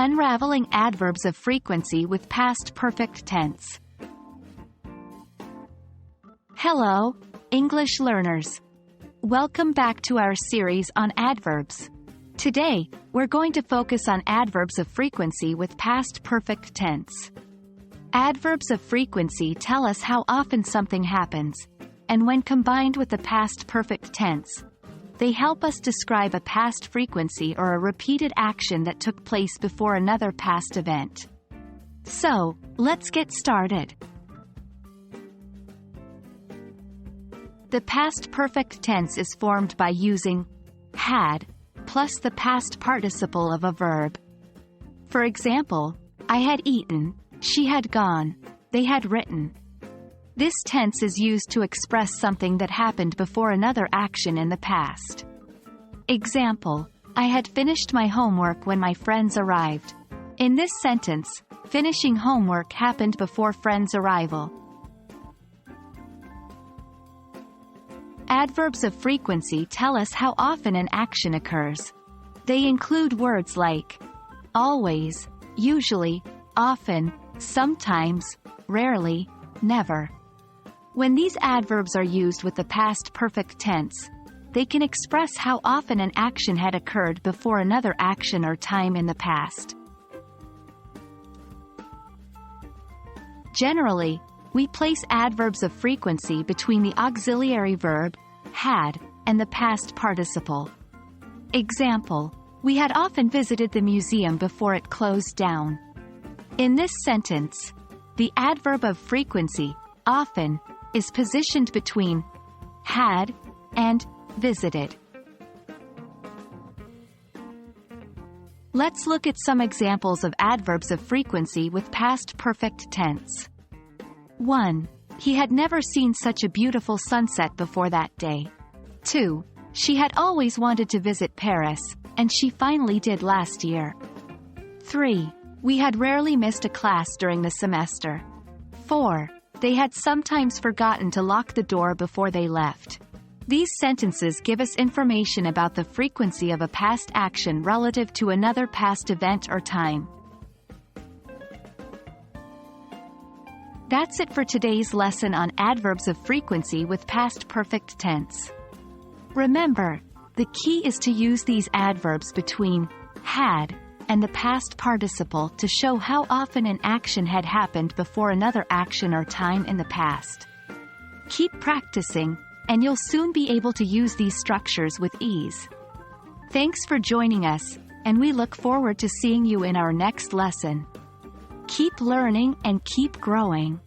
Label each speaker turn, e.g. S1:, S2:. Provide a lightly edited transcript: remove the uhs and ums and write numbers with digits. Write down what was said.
S1: Unraveling Adverbs of Frequency with Past Perfect Tense. Hello, English learners. Welcome back to our series on adverbs. Today, we're going to focus on adverbs of frequency with past perfect tense. Adverbs of frequency tell us how often something happens, and when combined with the past perfect tense, they help us describe a past frequency or a repeated action that took place before another past event. So, let's get started. The past perfect tense is formed by using had plus the past participle of a verb. For example, I had eaten, she had gone, they had written. This tense is used to express something that happened before another action in the past. Example, I had finished my homework when my friends arrived. In this sentence, finishing homework happened before friends' arrival. Adverbs of frequency tell us how often an action occurs. They include words like always, usually, often, sometimes, rarely, never. When these adverbs are used with the past perfect tense, they can express how often an action had occurred before another action or time in the past. Generally, we place adverbs of frequency between the auxiliary verb, had, and the past participle. Example, we had often visited the museum before it closed down. In this sentence, the adverb of frequency, often, is positioned between had and visited. Let's look at some examples of adverbs of frequency with past perfect tense. 1. He had never seen such a beautiful sunset before that day. 2. She had always wanted to visit Paris, and she finally did last year. 3. We had rarely missed a class during the semester. 4. They had sometimes forgotten to lock the door before they left. These sentences give us information about the frequency of a past action relative to another past event or time. That's it for today's lesson on adverbs of frequency with past perfect tense. Remember, the key is to use these adverbs between had and the past participle to show how often an action had happened before another action or time in the past. Keep practicing, and you'll soon be able to use these structures with ease. Thanks for joining us, and we look forward to seeing you in our next lesson. Keep learning and keep growing.